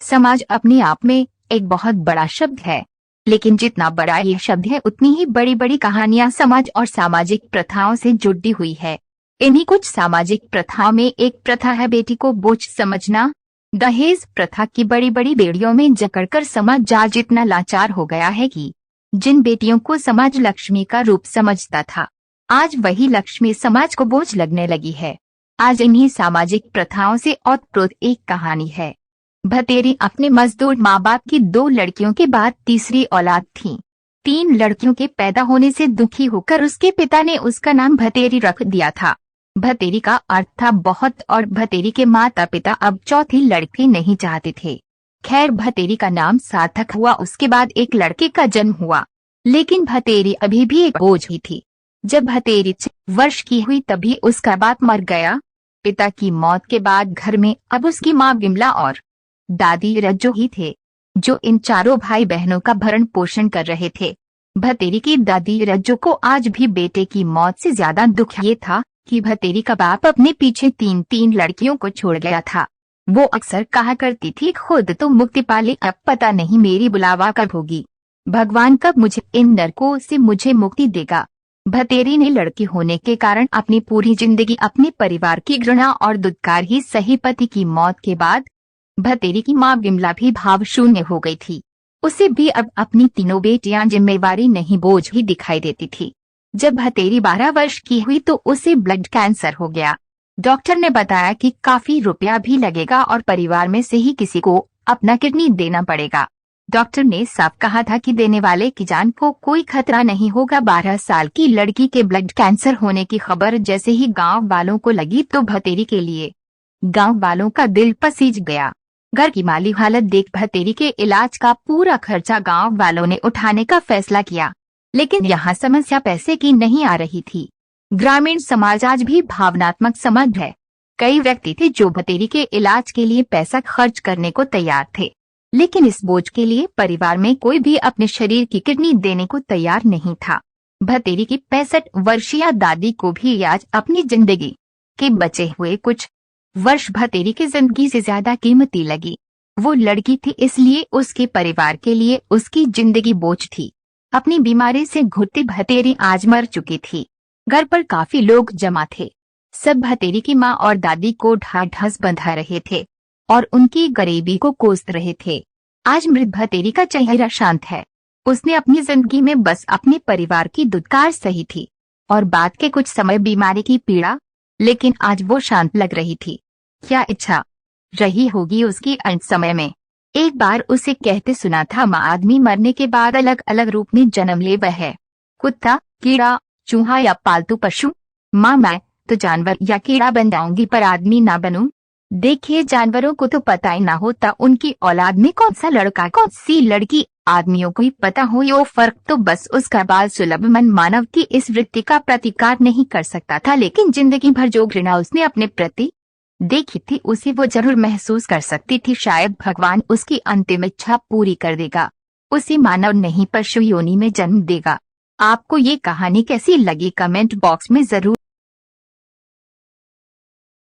समाज अपने आप में एक बहुत बड़ा शब्द है, लेकिन जितना बड़ा ये शब्द है उतनी ही बड़ी बड़ी कहानियां समाज और सामाजिक प्रथाओं से जुड़ी हुई है। इन्हीं कुछ सामाजिक प्रथाओं में एक प्रथा है बेटी को बोझ समझना। दहेज प्रथा की बड़ी बड़ी बेड़ियों में जकड़कर समाज आज इतना लाचार हो गया है कि जिन बेटियों को समाज लक्ष्मी का रूप समझता था, आज वही लक्ष्मी समाज को बोझ लगने लगी है। आज इन्हीं सामाजिक प्रथाओं से ओतप्रोत एक कहानी है। भतेरी अपने मजदूर माँ बाप की 2 लड़कियों के बाद तीसरी औलाद थी। 3 लड़कियों के पैदा होने से दुखी होकर उसके पिता ने उसका नाम भतेरी रख दिया था। भतेरी का अर्थ था बहुत, और भतेरी के माता पिता अब चौथी लड़की नहीं चाहते थे। खैर, भतेरी का नाम सार्थक हुआ। उसके बाद एक लड़के का जन्म हुआ, लेकिन भतेरी अभी भी एक बोझ ही थी। जब भतेरी 6 वर्ष की हुई तभी उसका बाप मर गया। पिता की मौत के बाद घर में अब उसकी माँ विमला और दादी रज्जो ही थे, जो इन चारों भाई बहनों का भरण पोषण कर रहे थे। भतेरी की दादी रज्जो को आज भी बेटे की मौत से ज्यादा दुख ये था कि भतेरी का बाप अपने पीछे 3 लड़कियों को छोड़ गया था। वो अक्सर कहा करती थी, खुद तो मुक्ति पाले, अब पता नहीं मेरी बुलावा कब होगी, भगवान कब मुझे इन नरकों से मुझे मुक्ति देगा। भतेरी ने लड़की होने के कारण अपनी पूरी जिंदगी अपने परिवार की घृणा और दुत्कार ही सही। पति की मौत के बाद भतेरी की माँ विमला भी भाव शून्य हो गई थी। उसे भी अब अपनी 3 बेटियां जिम्मेवारी नहीं बोझ ही दिखाई देती थी। जब भतेरी 12 वर्ष की हुई तो उसे ब्लड कैंसर हो गया। डॉक्टर ने बताया कि काफी रुपया भी लगेगा और परिवार में से ही किसी को अपना किडनी देना पड़ेगा। डॉक्टर ने साफ कहा था कि देने वाले की जान को कोई खतरा नहीं होगा। 12 साल की लड़की के ब्लड कैंसर होने की खबर जैसे ही गांव वालों को लगी तो भतेरी के लिए गांव वालों का दिल पसीज गया। घर की माली हालत देख भतेरी के इलाज का पूरा खर्चा गांव वालों ने उठाने का फैसला किया, लेकिन यहाँ समस्या पैसे की नहीं आ रही थी। ग्रामीण समाज आज भी भावनात्मक समाज है। कई व्यक्ति थे जो भतेरी के इलाज के लिए पैसा खर्च करने को तैयार थे, लेकिन इस बोझ के लिए परिवार में कोई भी अपने शरीर की किडनी देने को तैयार नहीं था। भतेरी की 65 वर्षीय दादी को भी आज अपनी जिंदगी के बचे हुए कुछ वर्ष भतेरी की जिंदगी से ज्यादा कीमती लगी। वो लड़की थी, इसलिए उसके परिवार के लिए उसकी जिंदगी बोझ थी। अपनी बीमारी से घुटती भतेरी आज मर चुकी थी। घर पर काफी लोग जमा थे। सब भतेरी की माँ और दादी को ढाढ़स बंधा रहे थे और उनकी गरीबी को कोसते रहे थे। आज मृत भतेरी का चेहरा शांत है। उसने अपनी जिंदगी में बस अपने परिवार की दुत्कार सही थी और बाद के कुछ समय बीमारी की पीड़ा, लेकिन आज वो शांत लग रही थी। क्या इच्छा रही होगी उसकी अंत समय में। एक बार उसे कहते सुना था, माँ आदमी मरने के बाद अलग अलग रूप में जन्म ले वह है, कुत्ता, कीड़ा, चूहा या पालतू पशु। माँ मैं तो जानवर या कीड़ा बन जाऊंगी पर आदमी ना बनूं। देखिए, जानवरों को तो पता ही ना होता उनकी औलाद में कौन सा लड़का कौन सी लड़की। आदमियों को ही पता हो ये फर्क तो बस उसका बाल सुलभ मन मानव की इस वृत्ति का प्रतिकार नहीं कर सकता था, लेकिन जिंदगी भर जो घृणा उसने अपने प्रति देखी थी उसे वो जरूर महसूस कर सकती थी। शायद भगवान उसकी अंतिम इच्छा पूरी कर देगा, उसे मानव नहीं पशु योनि में जन्म देगा। आपको ये कहानी कैसी लगी कमेंट बॉक्स में जरूर